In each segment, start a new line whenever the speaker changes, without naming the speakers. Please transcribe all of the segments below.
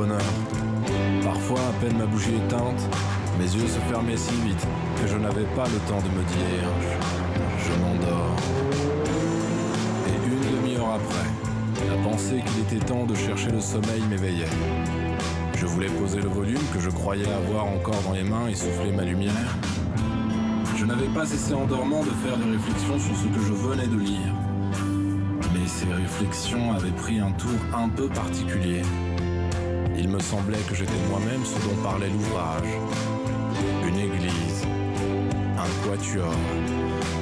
bonheur. Parfois, à peine ma bougie éteinte, mes yeux se fermaient si vite que je n'avais pas le temps de me dire « je m'endors ». Et une demi-heure après, la pensée qu'il était temps de chercher le sommeil m'éveillait. Je voulais poser le volume que je croyais avoir encore dans les mains et souffler ma lumière. Je n'avais pas cessé en dormant de faire des réflexions sur ce que je venais de lire. Mais ces réflexions avaient pris un tour un peu particulier. Il me semblait que j'étais moi-même ce dont parlait l'ouvrage. Une église, un quatuor,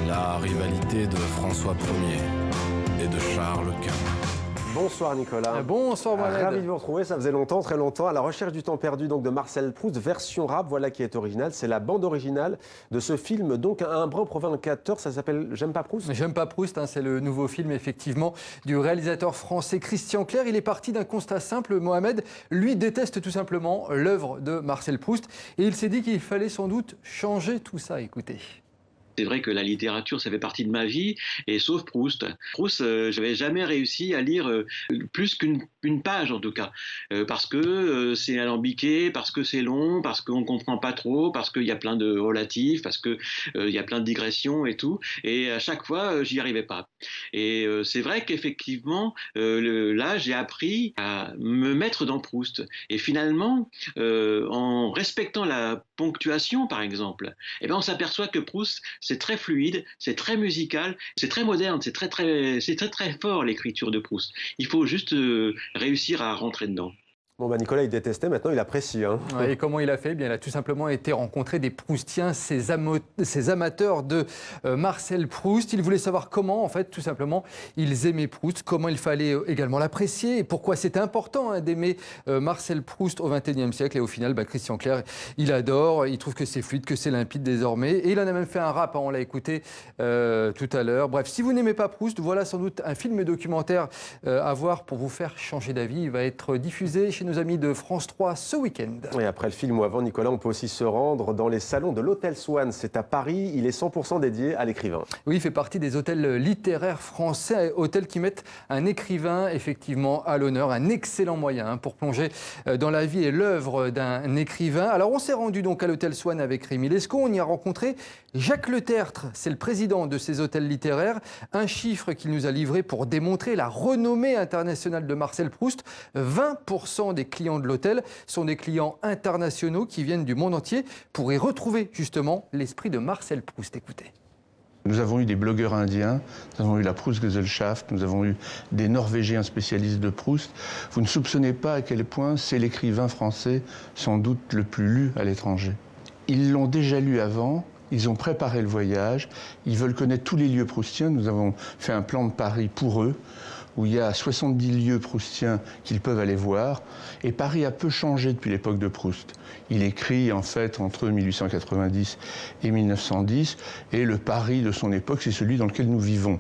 la rivalité de François Ier et de Charles Quint.
Bonsoir Nicolas.
Bonsoir Mohamed.
Ravi de vous retrouver, ça faisait longtemps, très longtemps. À la recherche du temps perdu donc de Marcel Proust, version rap, voilà qui est originale. C'est la bande originale de ce film, donc un brin provocateur, ça s'appelle J'aime pas Proust.
J'aime pas Proust, hein, c'est le nouveau film effectivement du réalisateur français Christian Clair. Il est parti d'un constat simple, Mohamed. Lui déteste tout simplement l'œuvre de Marcel Proust et il s'est dit qu'il fallait sans doute changer tout ça. Écoutez.
C'est vrai que la littérature, ça fait partie de ma vie, et sauf Proust. Proust, je n'avais jamais réussi à lire plus qu'une page, en tout cas, parce que c'est alambiqué, parce que c'est long, parce qu'on ne comprend pas trop, parce qu'il y a plein de relatifs, parce qu'il y a plein de digressions et tout, et à chaque fois, j'y arrivais pas. Et c'est vrai qu'effectivement, là, j'ai appris à me mettre dans Proust. Et finalement, en respectant la ponctuation, par exemple, eh ben, on s'aperçoit que Proust, c'est très fluide, c'est très musical, c'est très moderne, c'est très fort l'écriture de Proust. Il faut juste réussir à rentrer dedans.
Bon bah Nicolas il détestait, maintenant il apprécie. Hein.
Ouais, et comment il a fait? Eh bien, il a tout simplement été rencontrer des Proustiens, ces amateurs de Marcel Proust. Il voulait savoir comment, en fait, tout simplement, ils aimaient Proust, comment il fallait également l'apprécier et pourquoi c'était important hein, d'aimer Marcel Proust au XXIe siècle. Et au final, Christian Clair, il adore, il trouve que c'est fluide, que c'est limpide désormais. Et il en a même fait un rap, hein, on l'a écouté tout à l'heure. Bref, si vous n'aimez pas Proust, voilà sans doute un film documentaire à voir pour vous faire changer d'avis. Il va être diffusé chez nos amis de France 3 ce week-end.
Et après le film ou avant, Nicolas, on peut aussi se rendre dans les salons de l'Hôtel Swann. C'est à Paris, il est 100% dédié à l'écrivain.
Oui, il fait partie des hôtels littéraires français, hôtels qui mettent un écrivain effectivement à l'honneur, un excellent moyen hein, pour plonger dans la vie et l'œuvre d'un écrivain. Alors on s'est rendu donc à l'Hôtel Swann avec Rémi Lescaut, on y a rencontré Jacques Letertre, c'est le président de ces hôtels littéraires, un chiffre qu'il nous a livré pour démontrer la renommée internationale de Marcel Proust. 20% des clients de l'hôtel sont des clients internationaux qui viennent du monde entier pour y retrouver justement l'esprit de Marcel Proust. Écoutez.
Nous avons eu des blogueurs indiens, nous avons eu la Proust-Gesellschaft, nous avons eu des Norvégiens spécialistes de Proust. Vous ne soupçonnez pas à quel point c'est l'écrivain français sans doute le plus lu à l'étranger. Ils l'ont déjà lu avant, ils ont préparé le voyage, ils veulent connaître tous les lieux proustiens. Nous avons fait un plan de Paris pour eux, où il y a 70 lieux proustiens qu'ils peuvent aller voir. Et Paris a peu changé depuis l'époque de Proust. Il écrit en fait entre 1890 et 1910, et le Paris de son époque, c'est celui dans lequel nous vivons.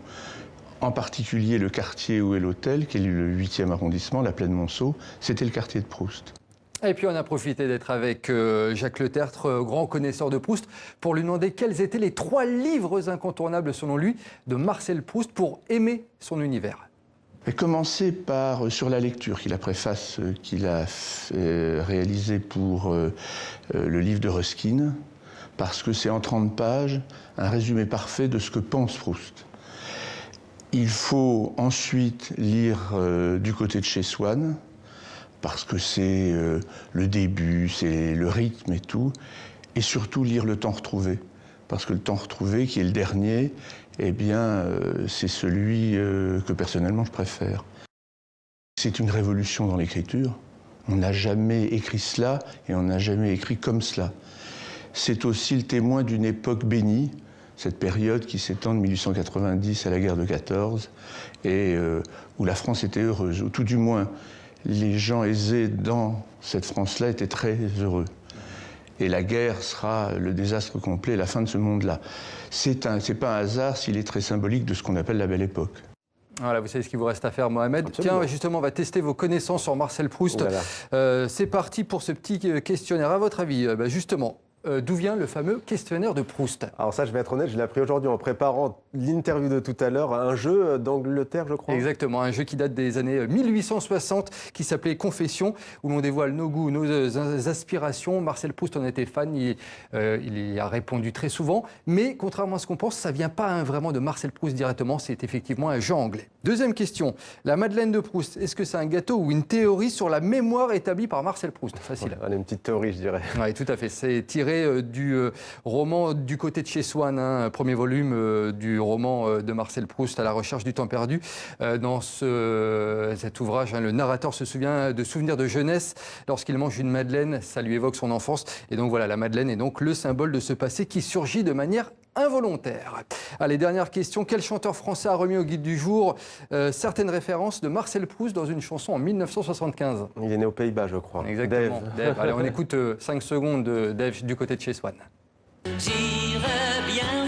En particulier le quartier où est l'hôtel, qui est le 8e arrondissement, la Plaine Monceau, c'était le quartier de Proust.
Et puis on a profité d'être avec Jacques Letertre, grand connaisseur de Proust, pour lui demander quels étaient les 3 livres incontournables selon lui de Marcel Proust pour aimer son univers.
Et commencer par sur la lecture, qui est la préface qu'il a réalisée pour le livre de Ruskin, parce que c'est en 30 pages un résumé parfait de ce que pense Proust. Il faut ensuite lire du côté de chez Swann, parce que c'est le début, c'est le rythme et tout, et surtout lire Le Temps retrouvé, parce que Le Temps retrouvé, qui est le dernier, eh bien, c'est celui que personnellement je préfère. C'est une révolution dans l'écriture. On n'a jamais écrit cela et on n'a jamais écrit comme cela. C'est aussi le témoin d'une époque bénie, cette période qui s'étend de 1890 à la guerre de 14, et où la France était heureuse, ou tout du moins, les gens aisés dans cette France-là étaient très heureux. Et la guerre sera le désastre complet, la fin de ce monde-là. C'est pas un hasard s'il est très symbolique de ce qu'on appelle la Belle Époque.
Voilà, vous savez ce qu'il vous reste à faire, Mohamed.
Absolument.
Tiens, justement, on va tester vos connaissances sur Marcel Proust. C'est parti pour ce petit questionnaire. À votre avis, justement, d'où vient le fameux questionnaire de Proust?
Alors ça, je vais être honnête, je l'ai appris aujourd'hui en préparant l'interview de tout à l'heure, un jeu d'Angleterre, je crois.
Exactement, un jeu qui date des années 1860, qui s'appelait Confession, où l'on dévoile nos goûts, nos aspirations. Marcel Proust en était fan, il y a répondu très souvent. Mais contrairement à ce qu'on pense, ça ne vient pas vraiment de Marcel Proust directement, c'est effectivement un jeu anglais. Deuxième question, la Madeleine de Proust, est-ce que c'est un gâteau ou une théorie sur la mémoire établie par Marcel Proust? Facile.
Allez, une petite théorie, je dirais.
Oui, tout à fait. C'est tiré du roman Du côté de chez Swann, premier volume du roman de Marcel Proust, À la recherche du temps perdu. Dans cet ouvrage, le narrateur se souvient de souvenirs de jeunesse. Lorsqu'il mange une madeleine, ça lui évoque son enfance. Et donc voilà, la madeleine est donc le symbole de ce passé qui surgit de manière involontaire. Allez, dernière question. Quel chanteur français a remis au guide du jour certaines références de Marcel Proust dans une chanson en 1975?
Il est né aux Pays-Bas, je crois.
Exactement. Dave. Allez, on écoute 5 secondes de Dave du côté de chez Swann.
J'irai bien